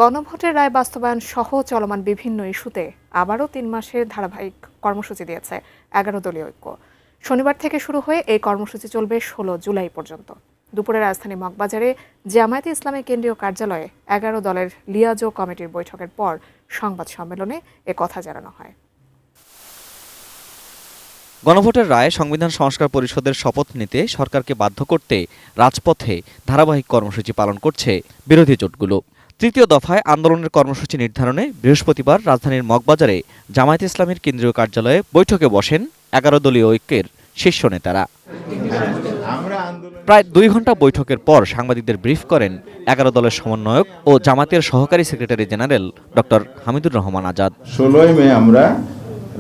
গণভোটের রায় বাস্তবায়ন সহ চলমান বিভিন্ন ইস্যুতে আবারও ৩ মাসের ধারাবাহিক কর্মসূচি দিয়েছে ১১ দলীয় ঐক্য। শনিবার থেকে শুরু হয়ে এই কর্মসূচি চলবে ১৬ জুলাই পর্যন্ত। দুপুরে রাজধানী মগবাজারে জামায়াতে ইসলামের কেন্দ্রীয় কার্যালয়ে ১১ দলের লিয়াজো কমিটির বৈঠকের পর সংবাদ সম্মেলনে এ কথা জানানো হয়। গণভোটের রায়ে সংবিধান সংস্কার পরিষদের শপথ নিতে সরকারকে বাধ্য করতে রাজপথে ধারাবাহিক কর্মসূচি পালন করছে বিরোধী জোটগুলো। তৃতীয় দফায় আন্দোলনের কর্মসূচি নির্ধারণে বৃহস্পতিবার রাজধানীর মগবাজারে জামায়াতে ইসলামীর কেন্দ্রীয় কার্যালয়ে বৈঠকে বসেন ১১ দলীয় ঐক্যের শীর্ষ নেতারা। প্রায় ২ ঘণ্টা বৈঠকের পর সাংবাদিকদের ব্রিফ করেন ১১ দলের সমন্বয়ক ও জামায়াতের সহকারী secretary general doctor Hamidur Rahman Azad. ১৬ মে আমরা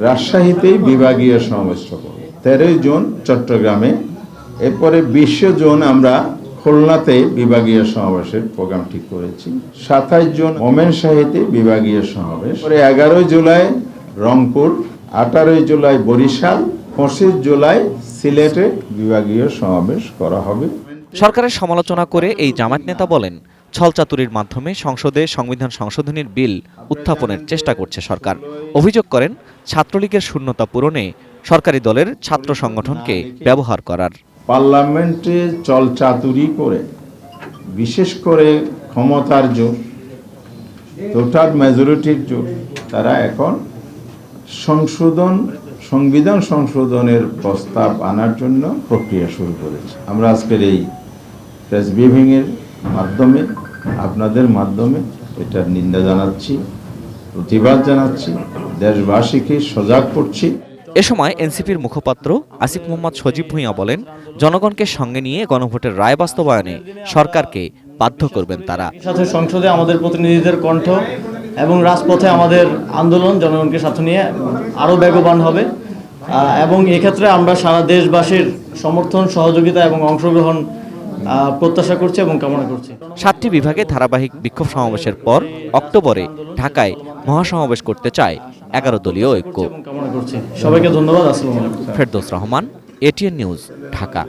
রাজশাহীতেই বিভাগীয় সমাবেশ করব, ১৩ জুন চট্টগ্রামে, এরপরে ২০ জুন আমরা খুলনাতে বিভাগীয় সমাবেশের প্রোগ্রাম ঠিক করেছি, ২৭ জুন ময়মনসিংহতে বিভাগীয় সমাবেশ, ১১ জুলাই রংপুর, ১৮ জুলাই বরিশাল, ২৫ জুলাই সিলেটে বিভাগীয় সমাবেশ করা হবে। সরকারের সমালোচনা করে এই জামায়াত নেতা বলেন, ছলচাতুরির মাধ্যমে সংসদে সংবিধান সংশোধনীর বিল উত্থাপনের চেষ্টা করছে সরকার। অভিযোগ করেন ছাত্রলীগের শূন্যতা পূরণে সরকারি দলের ছাত্র সংগঠনকে ব্যবহার করার। পার্লামেন্টে চলচাতুরি করে, বিশেষ করে ক্ষমতার জোর, টোটাল মেজরিটির জোর, তারা এখন সংবিধান সংশোধনের প্রস্তাব আনার জন্য প্রক্রিয়া শুরু করেছে। আমরা আজকের এই প্রেস ব্রিফিংয়ের মাধ্যমে, আপনাদের মাধ্যমে এটার নিন্দা জানাচ্ছি, প্রতিবাদ জানাচ্ছি, দেশবাসীকে সজাগ করছি। এ সময় এনসিপির মুখপাত্র আসিফ মোহাম্মদ সজীব ভূঁইয়া বলেন, জনগণকে সঙ্গে নিয়ে গণভোটের রায় বাস্তবায়নে সরকারকে বাধ্য করবেন তারা। সাথে সংসদে আমাদের প্রতিনিধিদের কণ্ঠ এবং রাজপথে আমাদের আন্দোলন জনগণকে সাথে নিয়ে আরও বেগবান হবে এবং এক্ষেত্রে আমরা সারা দেশবাসীর সমর্থন, সহযোগিতা এবং অংশগ্রহণ প্রত্যাশা করছি এবং কামনা করছি। ৭টি বিভাগে ধারাবাহিক বিক্ষোভ সমাবেশের পর অক্টোবরে ঢাকায় মহাসমাবেশ করতে চায় ১১ দলীয় ঐক্য। কামনা করছি। সবাইকে ধন্যবাদ। আসসালামু আলাইকুম। Ferdous Rahman, ATN news, Dhaka.